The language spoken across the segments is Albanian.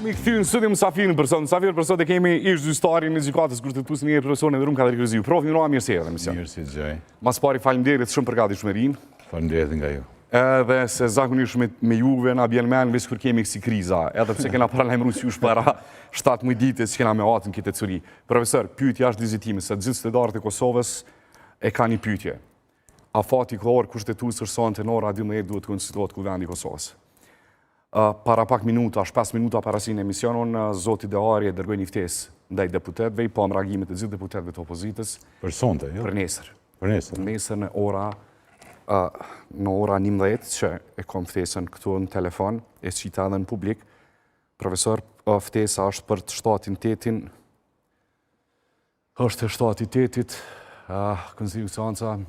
Mi këthy në sëti Musafirën për sot. Musafirë për sot e kemi ish gjyqtarin në gjykatës kushtetuese një profesionin dhe Rum Kader Kërziu. Prof, mirë mirë se erdhe mision. Mirë si gjej. Mas pari faleminderit shumë për gatishmërinë. Faleminderit nga ju. Edhe se zakonisht me juve na bjen men veç kur kemi kësi kriza, edhe pse kena paralajmëruar si para 17 ditë që kena me atën këtë curi. Profesor, pyetja është vizitimi se gjithë stedarët e Kosovës e kanë një pyetje. Afati kollor kushtetues sonte në ora 12 duhet të konstituohet kuvendi i Kosovës. Para pak minuta, 5 minuta para sin emisionon, zoti Deari e dërgoi një ftesë ndaj deputetëve, pa reagimet e gjithë deputetëve të opozitës. Për sonte, jo? Për nesër. Për nesër. Nesër në ora 11 që e kom ftesën këtu në telefon, e qita edhe në publik. Profesor, ftesa është për të shtatin 8-in, është e shtati 8-it, konstitucionca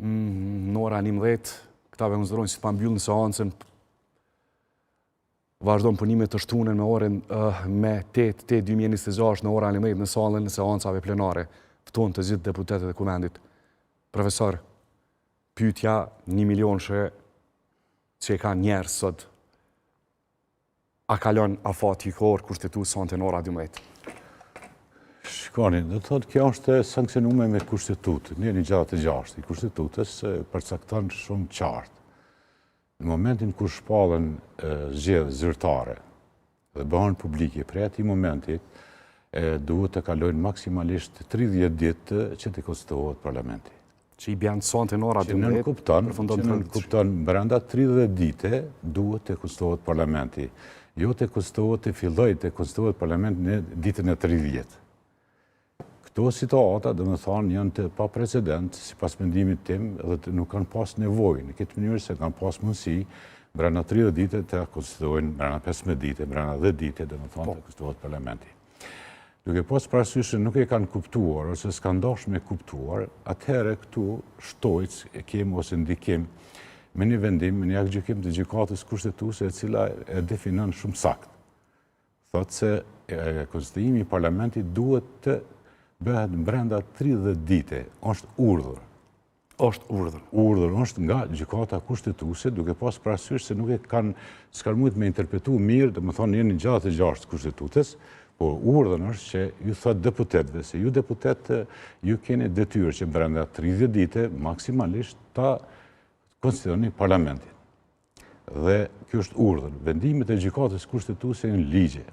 në ora 11, këtave konsiderojnë si të pambyllin seancën, vazhdojnë punimet të shtunën me orën me 8/2026 në ora 11 në salën në seancave plenare, ftohen të gjithë deputetët e kuvendit. Profesor, pyetja 1 milion që e ka njerëz sot, a kalon afati kollor kushtetues sonte në ora 12? Shikoni, do të thotë kjo është sankcionuar me kushtetutë. Një gjatë 6 i kushtetutës përcakton shumë qartë. Në momentin kur shpallen zgjedhje zyrtare dhe bëhen publike, prej atij momenti duhet të kalojnë maksimalisht 30 ditë që të konstituohet parlamenti. Që i bjanë sonte në ora 12, që në kupton brenda 30 dite duhet të konstituohet parlamenti. Jo të konstituohet të filloj të konstituohet parlamenti në ditën e 30. Këto situata, dhe më thonë, janë të pa precedent, si pas mendimit tim, dhe nuk kanë pas nevojë, në këtë mënyrë se kanë pas mundësi, brenda 30 dite të konstituojnë, brenda 15 dite, brenda 10 dite, dhe më thonë, të konstituohet parlamenti. Duke pas parasysh se nuk e kanë kuptuar, ose s'kan dashur me kuptuar, atëherë këtu shtojc e kemi ose ndikim me një vendim, me një gjykim të gjykatës kushtetuese e cila e definon shumë sakt. Thotë se konstituimi i parlamentit duhet të bëhet brenda 30 dite, është urdhër. Është urdhër. Urdhër është nga gjykata kushtetuese, duke pas parasysh se nuk e s'kan mujt me interpretu mirë, dhe më thonë një gjatë 6 kushtetutës, por urdhën është që ju thot deputetëve, se ju deputetë ju keni detyrë që brenda 30 dite maksimalisht ta konstituoni parlamentin. Dhe kjo është urdhën. Vendimet e gjykatës kushtetuese në ligje.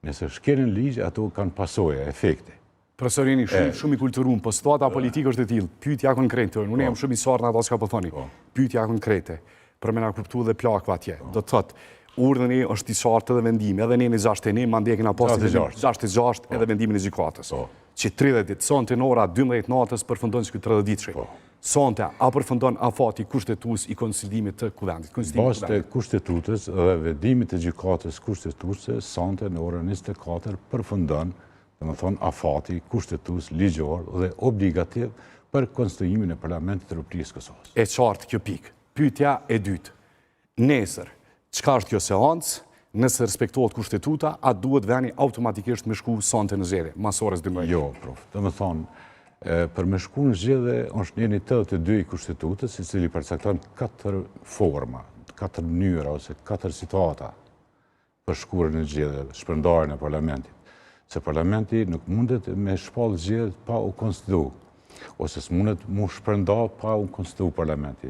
Nëse shkelin ligje, ato kanë pasojë, efekte. Profesorini, shumë i kulturum, po situata politike është e tillë. Pyetja konkrete, unë jam shumë i sartë në ato çka po thoni. Pyetja konkrete, për me na kuptuar dhe plakva atje. Do të thotë, urdhëni është i sartë dhe vendimi, edhe ne në 6 mandje kena pas 6 edhe vendimin e gjykatës. Që 30 ditë, sonte në ora 12 natës përfundon që 30 ditë. Sonte a përfundon afati kushtetues i konsilimit të kuvendit. Bazë të kushtetutës dhe vendimit të gjykatës kushtetuese, sonte në orën 24 përfundon, dhe më thonë, afati kushtetues ligjor dhe obligativ për konstituimin e parlamentit të Republikës Kosovës. E qartë kjo pikë. Pyetja e dytë. Nesër, çka është kjo seancë? Nëse respektohet kushtetuta, a duhet veni automatikisht me shku sonte në zgjedhje, mas orës 12? Jo, prof. Dhe më thonë, për me shku në zgjedhje është njeni 82 i kushtetutës, i cili përcakton 4 forma, 4 mënyra ose 4 situata për shkurën në zgjedhje, shpërndarjen e parlamentit. Se parlamenti nuk mundet me shpall zgjedhje pa u konstitu, ose s'mundet mu shpërnda pa u konstitu parlamenti.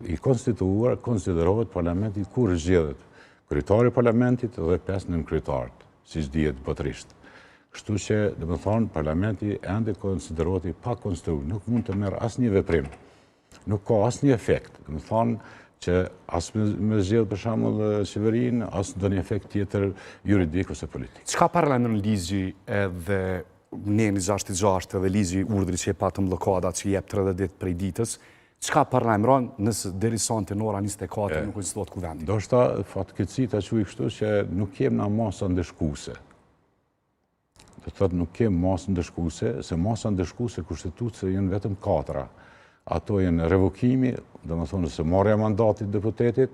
I konstituar konsiderohet parlamenti kur zgjedhet kryetari i parlamentit dhe 5 nënkryetarët, siç dihet botërisht. Kështu që, dhe më thonë, parlamenti ende konsiderohet i pa konstitu, nuk mund të merr asnjë veprim, nuk ka asnjë efekt. Dhe më thonë, që as me zgjedh për shembull qeverinë, as ndonjë efekt tjetër juridik ose politik. Çka paralajmëron ligji edhe neni 66 edhe ligji urdhri që e patëm blokada që jep 30 ditë prej ditës, çka paralajmëron nëse deri sonte në ora 24 nuk konstituohet kuvendi? Ndoshta fatkeqësi ta quaj kështu që nuk kem na masa ndeshkuese. Do thotë nuk kem masë ndeshkuese, se masa ndeshkuese kushtetuese janë vetëm 4. Ato janë revokimi, dhe më thonë se marrja mandatit deputetit,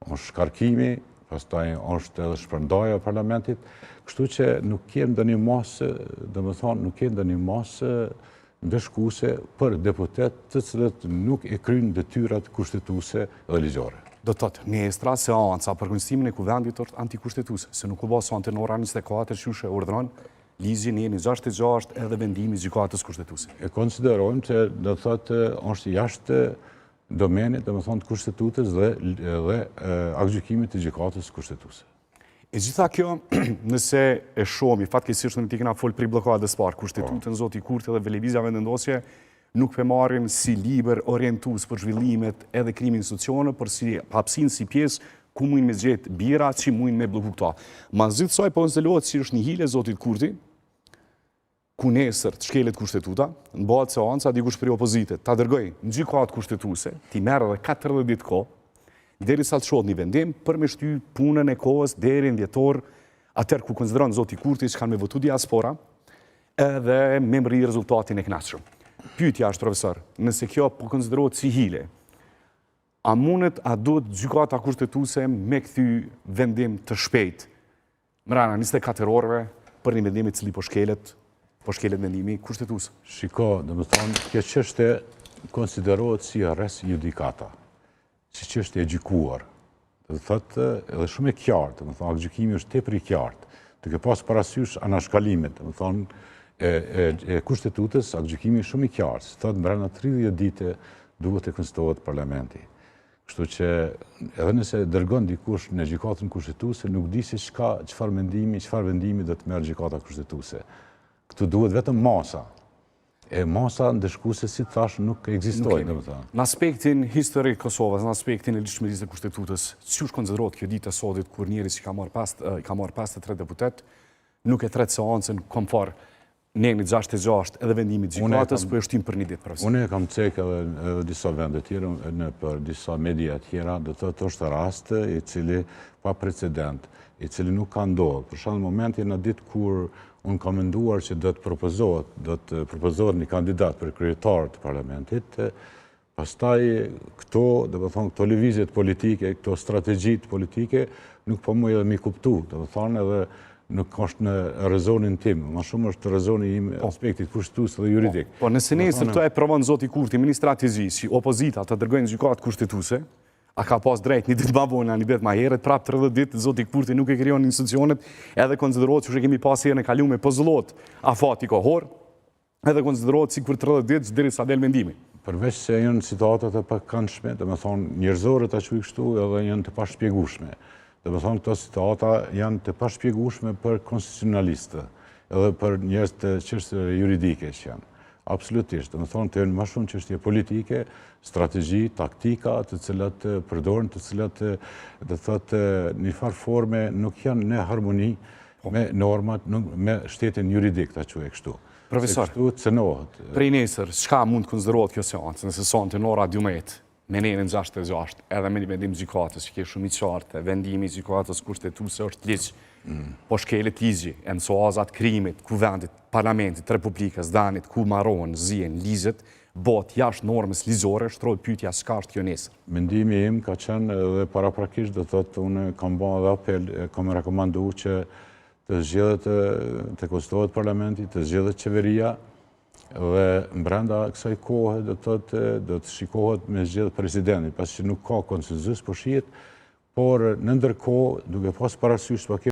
është shkarkimi, pastaj është edhe shpërndarja e parlamentit, kështu që nuk kem ndonjë masë, dhe më thonë nuk kem ndonjë masë ndeshkuese për deputet të cilët nuk e kryjnë detyrat kushtetuese dhe ligjore. Do të thotë, nestra seanca për konsistimin e kuvendit është antikushtetuese, se nuk u bë sonte në orën 24 që urdhëron ligji në 66 edhe vendimi i gjykatës kushtetuese. E konsiderojmë që do të thotë është jashtë domenit, domethënë të kushtetutës dhe aktgjykimit të gjykatës kushtetuese. E gjitha kjo, nëse e shohim, fatkeqësisht në tikën fol për bllokadës parë, kushtetutën zoti Kurti dhe Velevizja vendosje nuk pe marrin si liber orientues për zhvillimet edhe krimin institucione, për si hapësinë si pjesë ku mujnë me zgjetë bira që mujnë me bloku këta. Mazit saj po konsiderohet si është një hile zotit Kurti, ku nesër të shkelet kushtetuta, në bëhet seanca dikush për opozitet, ta dërgoj në gjykatë kushtetuese, ti merr edhe 40 ditë kohë, derisa të shohë një vendim për me shty punën e kohës deri në dhjetor, atëherë ku konsideron zoti Kurti që kanë me votu diaspora, edhe me mri rezultatin e kënaqshëm. Pyetja është, profesor, nëse kjo po konsiderohet si hile, a mundet, a duhet gjykata kushtetuese me kthy vendim të shpejt, mrena 24 orëve për një vendim i cili po shkelet vendimi kushtetues? Shiko, domethënë, kjo çështje konsiderohet si arrest judikata, si çështje e gjykuar. Do të thotë edhe shumë e qartë, domethënë aktgjykimi është tepër i qartë, duke pas parasysh anashkalimet, domethënë e kushtetutës, aktgjykimi është shumë i qartë, si thotë brenda 30 ditë duhet të konstituohet parlamenti. Kështu që edhe nëse dërgon dikush në gjykatën kushtetuese, nuk di se çfarë vendimi do të merr gjykata kushtetuese. Këtu duhet vetëm masa. E masa ndëshkuese, si thash, nuk ekzistojnë, domethënë. Në aspektin historik Kosovës, në aspektin e ligjshmërisë së kushtetues, si është konsiderohet kjo ditë e sodit kur njëri që ka marrë 53 deputet, nuk e tret seancën komfor në 66 edhe vendimi i gjykatës, po e shtim për një ditë, profesor. Unë e kam cek edhe disa vende tjera, për disa media tjera, do të thotë është rast i cili pa precedent, i cili nuk ka ndodhur. Për shembull, momenti në ditë kur unë kam menduar që do të propozohet një kandidat për kryetar të parlamentit, pastaj këto lëvizjet politike, këto strategjitë politike, nuk po më edhe mi kuptu, do të thonë edhe nuk është në rezonin tim, ma shumë është rezoni im aspektit kushtetues dhe juridik. Po nëse nesër këto e provon zoti Kurti me një strategji si opozita të dërgojnë gjykatë kushtetuese, a ka pas drejt një ditë ma vonë, një ditë ma herët, prap 30 ditë, zoti Kurti nuk e krijon institucionet, edhe konsiderohet që kemi pas herën e kaluar po zëllot afati kohor, edhe konsiderohet si kur 30 ditë derisa del mendimi. Përveç se janë situatat e pakëndshme, domethënë njerëzore ta quaj kështu, edhe janë të pashpjegueshme. Domethënë këto situata janë të pashpjegueshme për konstitucionalistë, edhe për njerëz të çështjeve juridike që janë. Absolutisht, domethënë të janë më shumë çështje politike, strategji, taktika, të cilat përdoren, të cilat do thotë në farë forme nuk janë në harmoni me normat, me shtetin juridik, ta quaj kështu. Profesor, prej nesër, çka mund të konsiderohet kjo seancë, nëse sonte në ora 12, me nenën 66, edhe me një vendim gjykatës që ke shumë i qartë, vendimi i gjykatës kushtetuese është ligj, po shkelet ligji, e mësoazat krimit, kuvendit, parlamentit, republikës, danit, ku marrohen, zihen ligjet, bot jashtë normës ligjore, shtrohet pyetja çka është kjo nesër. Mendimi im ka qenë edhe paraprakisht, do thotë unë kam bërë edhe apel, kam rekomanduar që të zgjedhet të konstituohet parlamenti, të zgjedhet qeveria, dhe brenda kësaj kohe do të shikohet me zgjedhje presidenti, pasi që nuk ka konsenzus po shihet, por në ndërkohë duke pas parasysh